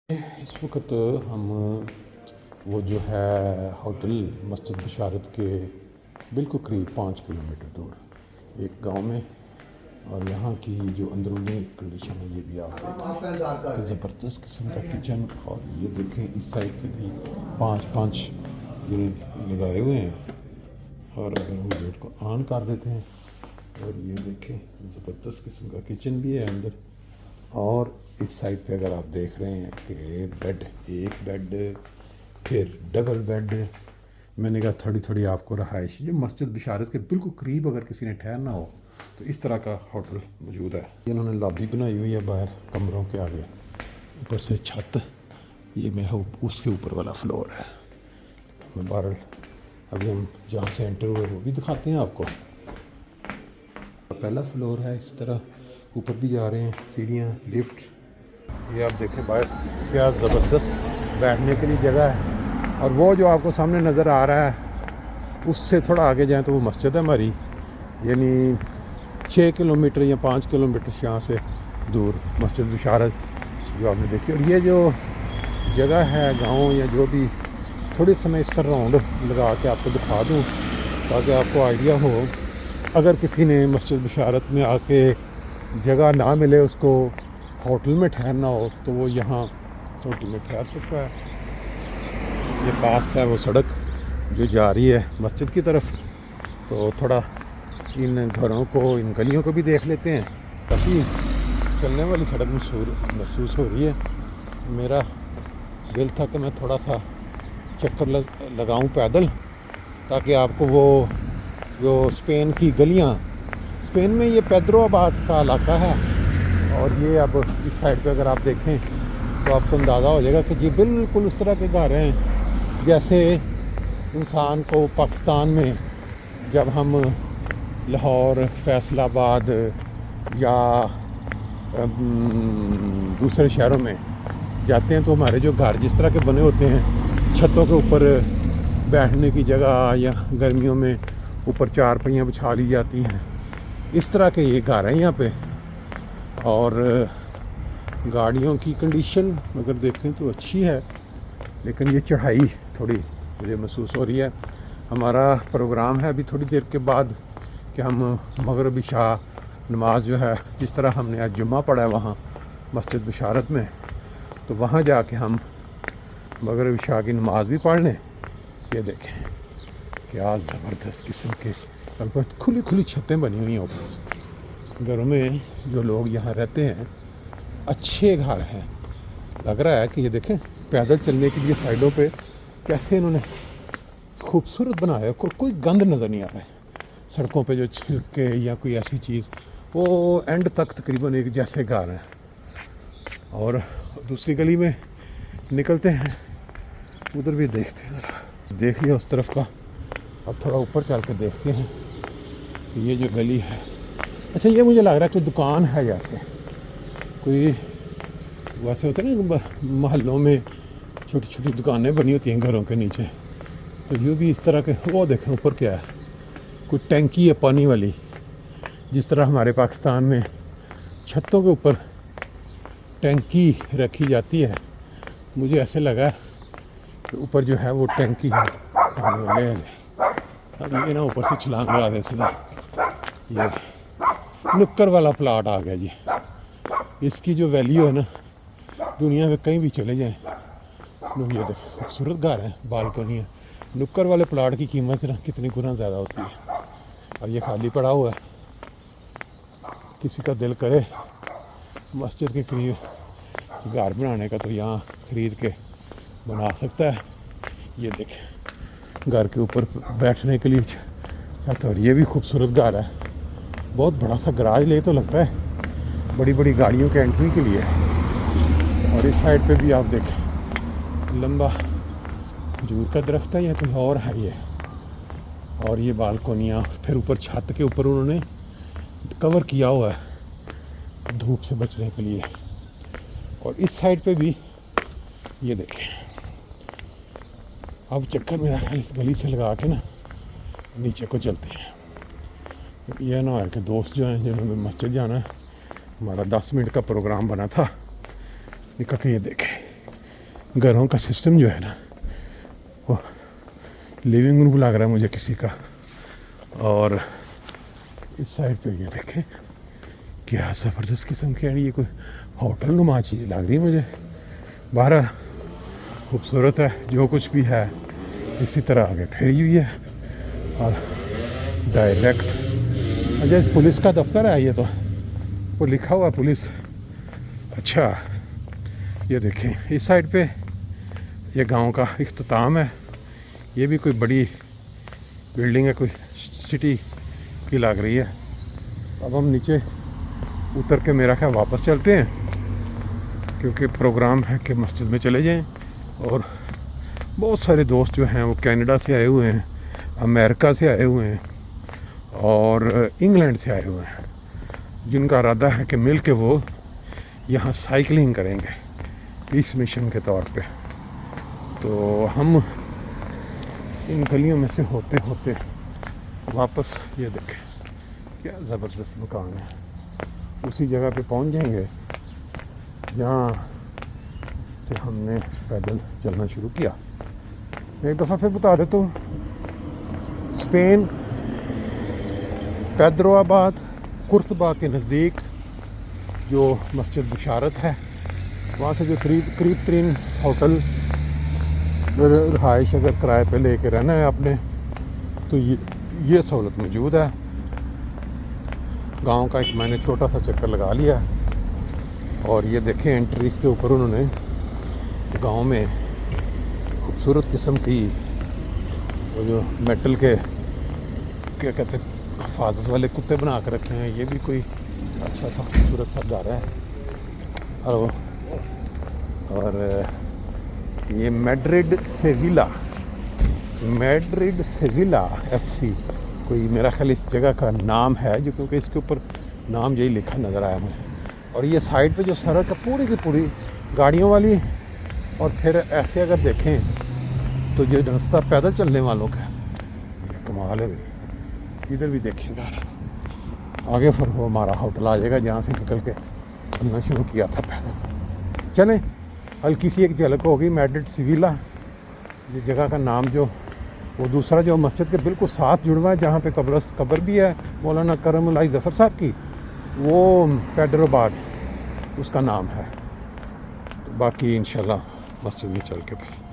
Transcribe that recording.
इस वक्त हम वो जो है होटल मस्जिद बशारत के बिल्कुल करीब 5 किलोमीटर दूर एक गांव में। और यहाँ की जो अंदरूनी कंडीशन है ये भी आप देखें कि ज़बरदस्त किस्म का किचन। और ये देखें इस साइड पे भी 5-5 यूनिट लगाए हुए हैं। और अगर हम गेट को ऑन कर देते हैं और ये देखें ज़बरदस्त किस्म का किचन भी है अंदर। और इस साइड पे अगर आप देख रहे हैं कि बेड, एक बेड, फिर डबल बेड। मैंने कहा थोड़ी थोड़ी आपको रहाइश जो मस्जिद बशारत के बिल्कुल करीब अगर किसी ने ठहरना हो तो इस तरह का होटल मौजूद है। इन्होंने लॉबी बनाई हुई है बाहर कमरों के आगे, ऊपर से छत, ये मैं उसके ऊपर वाला फ्लोर है। मैं बहरहाल अभी हम जहाँ से एंटर हुए वो भी दिखाते हैं आपको। पहला फ्लोर है, इस तरह ऊपर भी जा रहे हैं, सीढ़ियाँ, लिफ्ट। ये आप देखें बाहर क्या ज़बरदस्त बैठने के लिए जगह है। और वो जो आपको सामने नज़र आ रहा है उससे थोड़ा आगे जाएं तो वो मस्जिद है हमारी, यानी 6 किलोमीटर या 5 किलोमीटर यहाँ से दूर मस्जिद बशारत जो आपने देखी। और ये जो जगह है गांव या जो भी, थोड़े समय इसका राउंड लगा के आपको दिखा दूँ ताकि आपको आइडिया हो। अगर किसी ने मस्जिद बशारत में आके जगह ना मिले, उसको होटल में ठहरना हो तो वो यहाँ होटल में ठहर सकता है। ये पास है वो सड़क जो जा रही है मस्जिद की तरफ, तो थोड़ा इन घरों को, इन गलियों को भी देख लेते हैं। काफ़ी चलने वाली सड़क महसूस हो रही है। मेरा दिल था कि मैं थोड़ा सा चक्कर लगाऊं पैदल, ताकि आपको वो जो स्पेन की गलियां, स्पेन में ये पेड्रो आबाद का इलाका है। और ये अब इस साइड पे अगर आप देखें तो आपको अंदाज़ा हो जाएगा कि ये बिल्कुल उस तरह के घर हैं जैसे इंसान को पाकिस्तान में जब हम लाहौर, फैसलाबाद या दूसरे शहरों में जाते हैं तो हमारे जो घर जिस तरह के बने होते हैं, छतों के ऊपर बैठने की जगह या गर्मियों में ऊपर चारपाइयाँ बिछा ली जाती हैं, इस तरह के ये घर हैं यहाँ पे। और गाड़ियों की कंडीशन अगर देखें तो अच्छी है, लेकिन ये चढ़ाई थोड़ी मुझे महसूस हो रही है। हमारा प्रोग्राम है अभी थोड़ी देर के बाद कि हम मगरिब इशा नमाज जो है, जिस तरह हमने आज जुम्मा पढ़ा है वहाँ मस्जिद बशारत में, तो वहाँ जाके हम मगरिब इशा की नमाज भी पढ़ लें। ये देखें क्या ज़बरदस्त किस्म के अलबत्त खुली खुली छतें बनी हुई हैं ऊपर। घरों में जो लोग यहाँ रहते हैं अच्छे घर हैं। लग रहा है कि ये देखें पैदल चलने के लिए साइडों पे कैसे इन्होंने खूबसूरत बनाया है। कोई गंद नज़र नहीं आ रहा है सड़कों पे, जो छिलके या कोई ऐसी चीज़, वो एंड तक तकरीबन एक जैसे घर हैं। और दूसरी गली में निकलते हैं, उधर भी देखते हैं, ज़रा देख लिया उस तरफ का। अब थोड़ा ऊपर चल के देखते हैं कि ये जो गली है, अच्छा ये मुझे लग रहा है कोई दुकान है, जैसे कोई वैसे होते हैं ना महल्लों में छोटी छोटी दुकानें बनी होती हैं घरों के नीचे, तो यूँ भी इस तरह के। वो देखें ऊपर क्या है, कोई टैंकी है पानी वाली, जिस तरह हमारे पाकिस्तान में छतों के ऊपर टैंकी रखी जाती है। मुझे ऐसे लगा कि ऊपर जो है वो टैंकी है। ले अब ये ना ऊपर से छलांग लगा दे सीधा। ये नुक्कड़ वाला प्लाट आ गया जी। इसकी जो वैल्यू है ना, दुनिया में कहीं भी चले जाएं, लोग ये देखें खूबसूरत घर है, बालकनी है। नुक्कड़ वाले प्लाट की कीमत ना कितनी गुना ज़्यादा होती है। और ये खाली पड़ा हुआ है, किसी का दिल करे मस्जिद के करीब घर बनाने का तो यहाँ ख़रीद के बना सकता है। ये देखें घर के ऊपर बैठने के लिए छत। और ये भी खूबसूरत घर है, बहुत बड़ा सा गराज ले तो लगता है बड़ी बड़ी गाड़ियों के एंट्री के लिए। और इस साइड पे भी आप देखें लंबा खजूर का दरख्त है या कोई और है ये। और ये बालकोनियाँ, फिर ऊपर छत के ऊपर उन्होंने कवर किया हुआ है धूप से बचने के लिए। और इस साइड पे भी ये देखें। अब चक्कर मेरा ख्याल इस गली से लगा के ना नीचे को चलते हैं। यह ना है कि दोस्त जो हैं जिन्होंने मस्जिद जाना है, हमारा 10 मिनट का प्रोग्राम बना था, निकल के ये देखें घरों का सिस्टम जो है ना, वो लिविंग रूम लग रहा है मुझे किसी का। और इस साइड पे ये देखें क्या ज़बरदस्त किस्म की है, ये कोई होटल नुमा चीज़ लग रही है मुझे। बहरहाल खूबसूरत है, जो कुछ भी है इसी तरह आगे फैली हुई है। और डायरेक्ट अच्छा पुलिस का दफ्तर है ये, तो वो लिखा हुआ पुलिस। अच्छा ये देखें इस साइड पे ये गांव का इख्तिताम है। ये भी कोई बड़ी बिल्डिंग है, कोई सिटी की लग रही है। अब हम नीचे उतर के मेरा ख्याल वापस चलते हैं, क्योंकि प्रोग्राम है कि मस्जिद में चले जाएं। और बहुत सारे दोस्त जो हैं वो कनाडा से आए हुए हैं, अमेरिका से आए हुए हैं और इंग्लैंड से आए हुए हैं, जिनका इरादा है कि मिल के वो यहाँ साइकिलिंग करेंगे पीस मिशन के तौर पे। तो हम इन गलियों में से होते होते वापस ये देखें क्या ज़बरदस्त मकान है, उसी जगह पे पहुंच जाएंगे जहाँ से हमने पैदल चलना शुरू किया। मैं एक दफ़ा फिर बता देता हूँ, स्पेन पेड्रो आबाद कुर्तबा के नज़दीक जो मस्जिद बशारत है, वहाँ से जो करीब तरीन होटल रहाइश अगर किराए पे लेके रहना है आपने, तो ये सहूलत मौजूद है। गांव का एक मैंने छोटा सा चक्कर लगा लिया। और ये देखें एंट्रीज के ऊपर उन्होंने गांव में खूबसूरत किस्म की वो जो मेटल के क्या कहते हैं हिफाजत वाले कुत्ते बना कर रखे हैं। ये भी कोई अच्छा सा खूबसूरत सा घर है। और ये मैड्रिड सेविला FC कोई मेरा ख्याल इस जगह का नाम है, जो क्योंकि इसके ऊपर नाम यही लिखा नज़र आया मुझे। और ये साइड पे जो सड़क है पूरी की पूरी गाड़ियों वाली। और फिर ऐसे अगर देखें तो ये रास्ता पैदल चलने वालों का है, ये कमाल है भाई। इधर भी देखेंगे आगे फिर वो हमारा होटल आ जाएगा जहाँ से निकल के चलना शुरू किया था पैदल। चलें, हल्की सी एक झलक होगी मैड्रिड सेविला, ये जगह का नाम। जो वो दूसरा जो मस्जिद के बिल्कुल साथ जुड़वा है, जहाँ पे कब्र भी है मौलाना करमुल्लाह ज़फ़र साहब की, वो पेड्रो आबाद उसका नाम है। तो बाकी इंशाल्लाह मस्जिद में चल के फिर